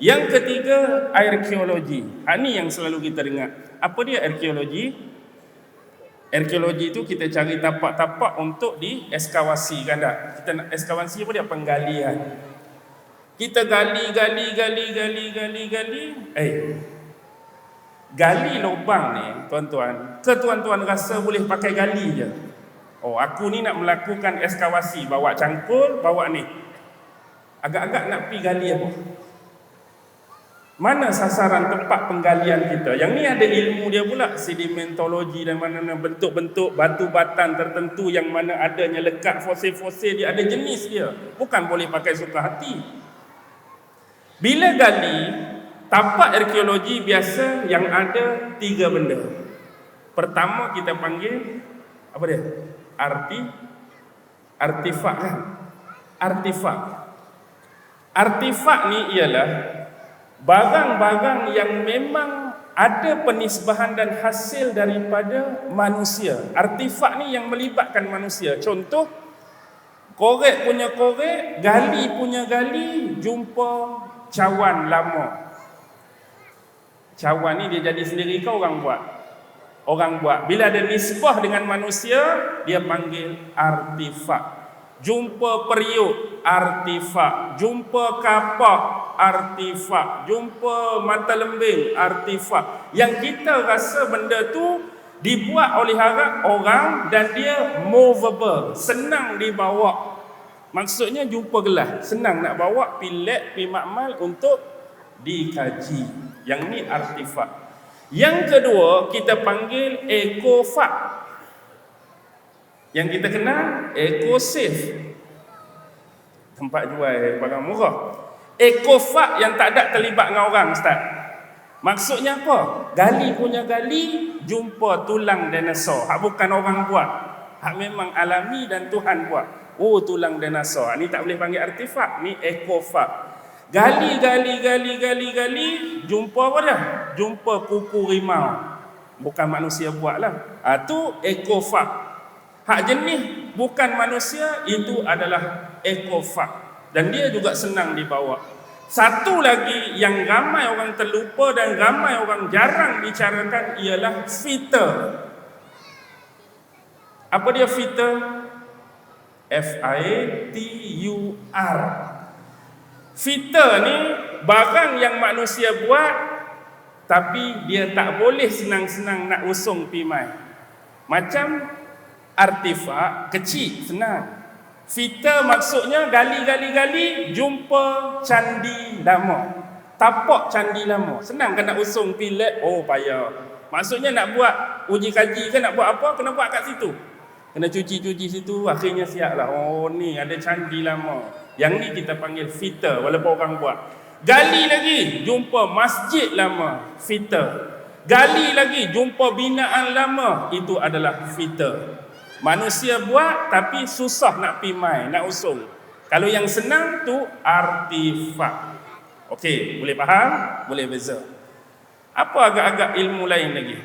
Yang ketiga, arkeologi. Ini yang selalu kita dengar. Apa dia arkeologi? Arkeologi itu kita cari tapak-tapak untuk dieskavasikan. Kita nak eskavasi apa dia? Penggalian. Kita gali. Gali lubang ni, tuan-tuan. Ke tuan-tuan rasa boleh pakai gali je? Oh, aku ni nak melakukan eskavasi, bawa cangkul, bawa ni. Agak-agak nak pergi gali apa? Mana sasaran tempat penggalian kita? Yang ni ada ilmu dia pula, sedimentologi dan mana-mana bentuk-bentuk batu batan tertentu yang mana adanya lekat fosil-fosil dia, ada jenis dia. Bukan boleh pakai suka hati. Bila gali, tapak arkeologi biasa yang ada 3 benda. Pertama kita panggil apa dia? Artifak kan? Artifak. Artifak ni ialah barang-barang yang memang ada penisbahan dan hasil daripada manusia. Artifak ni yang melibatkan manusia. Contoh, korek punya korek, gali punya gali, jumpa cawan lama. Cawan ni dia jadi sendiri ke orang buat? Orang buat. Bila ada nisbah dengan manusia, dia panggil artifak. Jumpa periuk, artifak. Jumpa kapak, artifak. Jumpa mata lembing, artifak. Yang kita rasa benda tu dibuat oleh orang dan dia movable, senang dibawa. Maksudnya jumpa gelas, senang nak bawa pi lab, pi makmal untuk dikaji. Yang ni artifak. Yang kedua kita panggil ekofak. Yang kita kenal EcoSafe, tempat jual barang murah. Ekofak yang tak ada terlibat dengan orang, Ustaz. Maksudnya apa? Gali punya gali, jumpa tulang dinosaur. Hak bukan orang buat, hak memang alami dan Tuhan buat. Oh, tulang dinosaur. Ni tak boleh panggil artifak, ni ekofak. Gali, jumpa apa dia? Jumpa kuku rimau. Bukan manusia buat lah. Tu ekofak. Hak jenis bukan manusia, itu adalah ekofak. Dan dia juga senang dibawa. Satu lagi yang ramai orang terlupa dan ramai orang jarang bicarakan ialah fiter. Apa dia fiter? F-I-T-U-R. Fiter ni barang yang manusia buat, tapi dia tak boleh senang-senang nak usung pi mai. Macam artifak kecil, senang. Fiter maksudnya gali, jumpa candi lama. Tapak candi lama. Senang kan nak usung pi lab? Oh, payah. Maksudnya nak buat uji kaji ke nak buat apa, kena buat kat situ. Kena cuci situ, akhirnya siap lah. Oh, ni ada candi lama. Yang ni kita panggil fiter, walaupun orang buat. Gali lagi, jumpa masjid lama, fiter. Gali lagi, jumpa binaan lama, itu adalah fiter. Manusia buat tapi susah nak pimai, nak usul. Kalau yang senang tu artifak. Okey, boleh faham? Boleh beza. Apa agak-agak ilmu lain lagi?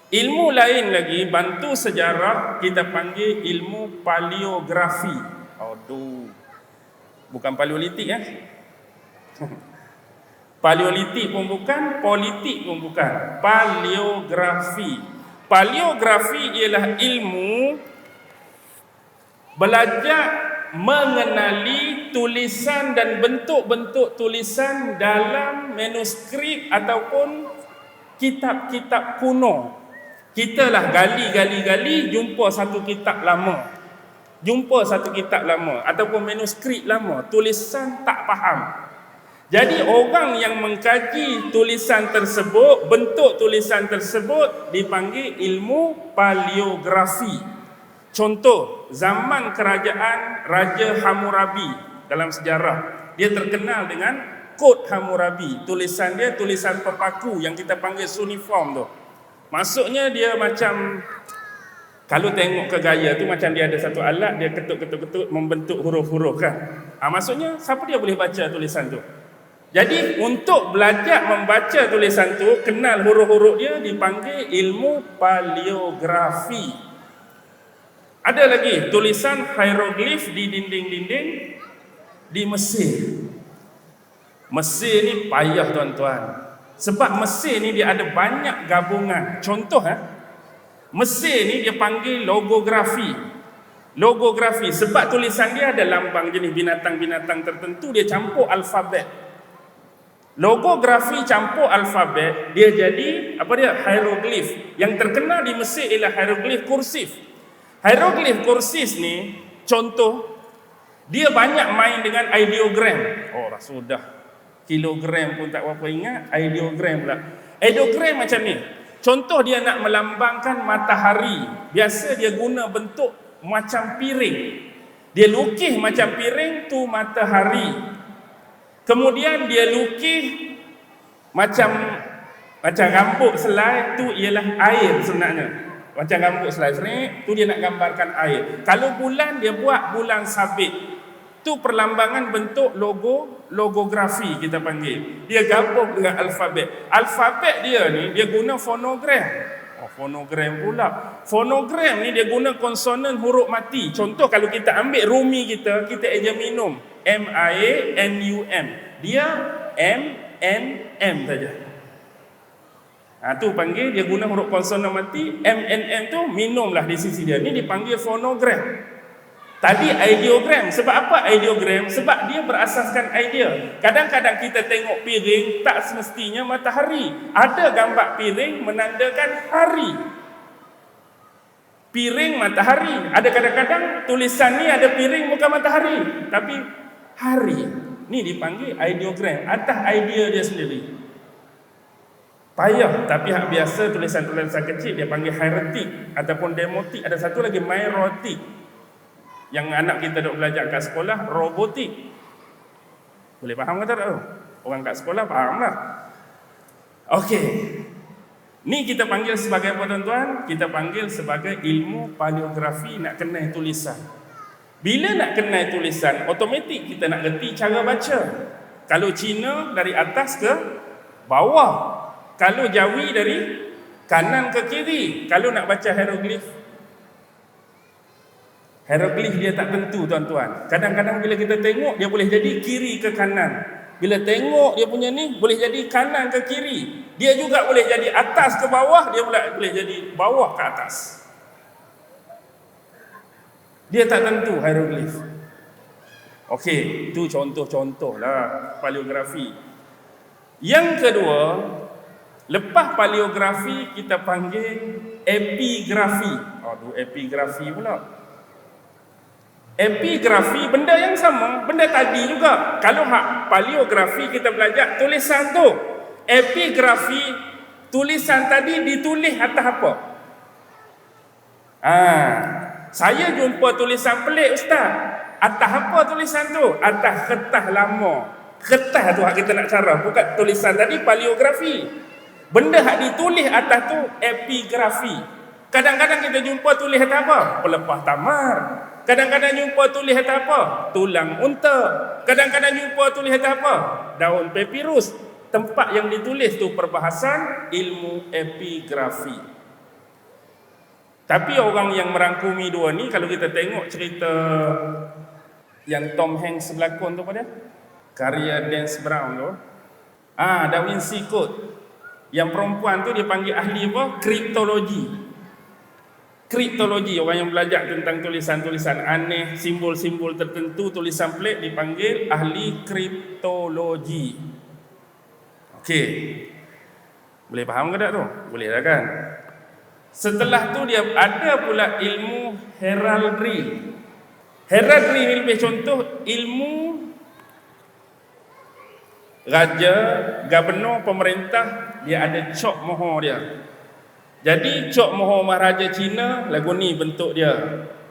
Ilmu lain lagi bantu sejarah kita panggil ilmu paleografi. Aduh. Bukan paleolitik ya. Paleolitik pun bukan, politik pun bukan. Paleografi. Paleografi ialah ilmu belajar mengenali tulisan dan bentuk-bentuk tulisan dalam manuskrip ataupun kitab-kitab kuno. Kita lah gali, jumpa satu kitab lama. Ataupun manuskrip lama, tulisan tak faham. Jadi orang yang mengkaji tulisan tersebut, bentuk tulisan tersebut dipanggil ilmu paleografi. Contoh, zaman kerajaan Raja Hammurabi dalam sejarah, dia terkenal dengan Kod Hammurabi. Tulisan dia tulisan pepaku yang kita panggil suniform tu. Maksudnya dia macam, kalau tengok ke gaya tu macam dia ada satu alat, dia ketuk-ketuk membentuk huruf-huruf kan. Maksudnya siapa dia boleh baca tulisan tu? Jadi untuk belajar membaca tulisan tu, kenal huruf-huruf dia, dipanggil ilmu paleografi. Ada lagi tulisan hieroglif di dinding-dinding di Mesir. Mesir ni payah tuan-tuan. Sebab Mesir ni dia ada banyak gabungan. Contoh Mesir ni dia panggil logografi. Logografi sebab tulisan dia ada lambang jenis binatang-binatang tertentu, dia campur alfabet. Logografi campur alfabet, dia jadi apa dia? Hieroglif. Yang terkenal di Mesir ialah hieroglif kursif. Hieroglif kursif ni contoh dia banyak main dengan ideogram. Oh sudah. Kilogram pun tak berapa ingat, ideogram pula. Ideogram macam ni. Contoh dia nak melambangkan matahari. Biasa dia guna bentuk macam piring. Dia lukis macam piring tu matahari. Kemudian dia lukis macam rambut selai tu ialah air sebenarnya. Macam rambut selai tu dia nak gambarkan air. Kalau bulan dia buat bulan sabit. Tu perlambangan bentuk logografi kita panggil. Dia gabung dengan alfabet. Alfabet dia ni dia guna fonogram. Fonogram pula. Fonogram ni dia guna konsonan huruf mati. Contoh kalau kita ambil rumi kita eja minum. M-I-A-N-U-M. Dia M-N-M saja. Tu panggil dia guna huruf konsonan mati. M-N-M tu minumlah di sisi dia. Ni dipanggil fonogram. Tadi ideogram. Sebab apa ideogram? Sebab dia berasaskan idea. Kadang-kadang kita tengok piring tak semestinya matahari. Ada gambar piring menandakan hari. Piring matahari. Ada kadang-kadang tulisan ni ada piring bukan matahari, tapi hari. Ni dipanggil ideogram. Atas idea dia sendiri. Payah. Tapi hak biasa tulisan-tulisan kecil dia panggil hierotik ataupun demotik. Ada satu lagi mairotik. Yang anak kita duk belajar kat sekolah, robotik. Boleh faham ke tak? Orang kat sekolah faham lah. Okey. Ni kita panggil sebagai apa tuan-tuan? Kita panggil sebagai ilmu paleografi, nak kenal tulisan. Bila nak kenal tulisan, automatik kita nak reti cara baca. Kalau Cina dari atas ke bawah. Kalau Jawi dari kanan ke kiri. Kalau nak baca hieroglif, hieroglif dia tak tentu tuan-tuan. Kadang-kadang bila kita tengok dia boleh jadi kiri ke kanan. Bila tengok dia punya ni boleh jadi kanan ke kiri. Dia juga boleh jadi atas ke bawah, dia pula boleh jadi bawah ke atas. Dia tak tentu hieroglif. Okey, itu contoh-contoh lah paleografi. Yang kedua, lepas paleografi kita panggil epigrafi. Epigrafi pula. Epigrafi benda yang sama, benda tadi juga. Kalau hak paleografi kita belajar tulisan tu. Epigrafi tulisan tadi ditulis atas apa? Saya jumpa tulisan pelik ustaz. Atas apa tulisan tu? Atas kertas lama. Kertas tu hak kita nak cara, bukan tulisan tadi paleografi. Benda hak ditulis atas tu epigrafi. Kadang-kadang kita jumpa tulis atas apa? Pelepah tamar. Kadang-kadang jumpa tulis atas apa? Tulang unta. Kadang-kadang jumpa tulis atas apa? Daun papirus. Tempat yang ditulis tu perbahasan ilmu epigrafi. Tapi orang yang merangkumi dua ni, kalau kita tengok cerita yang Tom Hanks berlakon tu pada karya Dan Brown tu, Da Vinci Code. Yang perempuan tu dia panggil ahli apa? Kriptologi. Kriptologi, orang yang belajar tentang tulisan-tulisan aneh, simbol-simbol tertentu, tulisan pelik, dipanggil ahli kriptologi. Okey. Boleh faham ke tak tu? Boleh lah kan? Setelah tu dia ada pula ilmu heraldry. Heraldry ni lebih contoh ilmu raja, gubernur, pemerintah, dia ada cok mohon dia. Jadi Cok Moho Maharaja Cina lagu ni bentuk dia.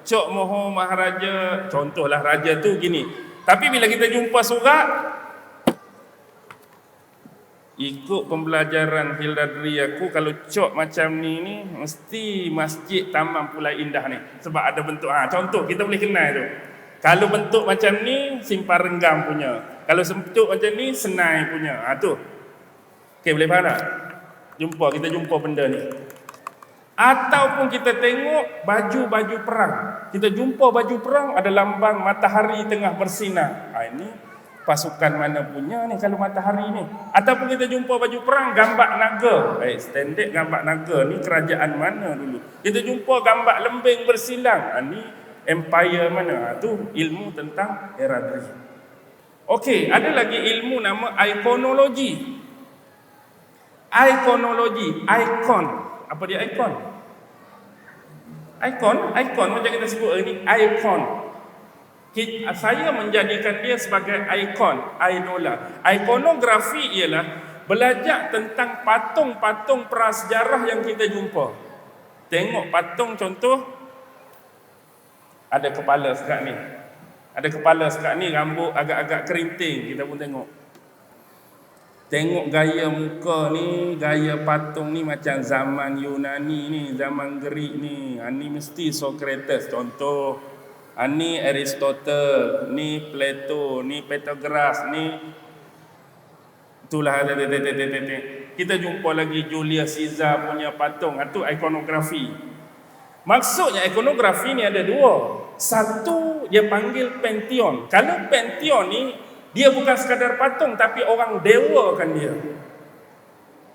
Cok Moho Maharaja, contohlah raja tu gini. Tapi bila kita jumpa surat, ikut pembelajaran heraldry aku, kalau cok macam ni mesti Masjid Taman Pulai Indah ni. Sebab ada bentuk, contoh kita boleh kenal tu. Kalau bentuk macam ni Simpang Renggam punya. Kalau bentuk macam ni Senai punya. Tu. Okey, boleh faham tak? Kita jumpa benda ni. Ataupun kita tengok baju-baju perang. Kita jumpa baju perang ada lambang matahari tengah bersinar. Ini pasukan mana punya ni kalau matahari ni. Ataupun kita jumpa baju perang gambar naga. Standard gambar naga ni kerajaan mana dulu. Kita jumpa gambar lembing bersilang. Ni empire mana? Tu ilmu tentang heraldry. Okey, ada lagi ilmu nama ikonologi. Ikonologi, ikon. Apa dia ikon? Ikon macam kita sebut ni ikon. Saya menjadikan dia sebagai ikon, idola. Ikonografi ialah belajar tentang patung-patung prasejarah yang kita jumpa. Tengok patung contoh, ada kepala sekat ni. Ada kepala sekat ni, rambut agak-agak kerinting, kita pun tengok. Tengok gaya muka ni, gaya patung ni macam zaman Yunani ni, zaman Greek ni. Ni mesti Socrates contoh. Ni Aristotle, ni Plato, ni Pythagoras, ni itulah. Kita jumpa lagi Julius Caesar punya patung. Itu ikonografi. Maksudnya ikonografi ni ada dua. Satu dia panggil Pantheon. Kalau Pantheon ni dia bukan sekadar patung tapi orang dewakan dia.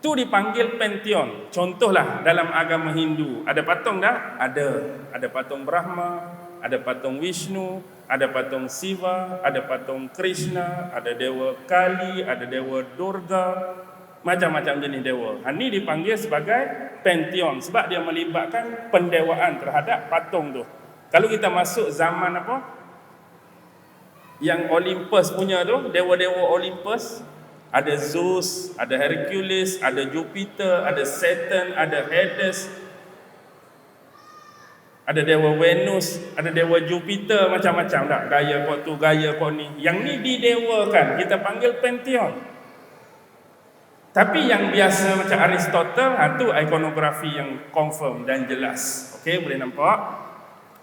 Tu dipanggil Pantheon. Contohlah dalam agama Hindu, ada patung dah? Ada patung Brahma, ada patung Vishnu, ada patung Shiva, ada patung Krishna, ada dewa Kali, ada dewa Durga, macam-macam jenis dewa. Ini dipanggil sebagai Pantheon sebab dia melibatkan pendewaan terhadap patung tu. Kalau kita masuk zaman apa? Yang Olympus punya tu, dewa-dewa Olympus, ada Zeus, ada Hercules, ada Jupiter, ada Saturn, ada Hades, ada dewa Venus, ada dewa Jupiter, macam-macam tak? Gaya kau tu, gaya kau ni. Yang ni didewakan, kita panggil Pantheon. Tapi yang biasa macam Aristotle, itu ikonografi yang confirm dan jelas. Okey, boleh nampak?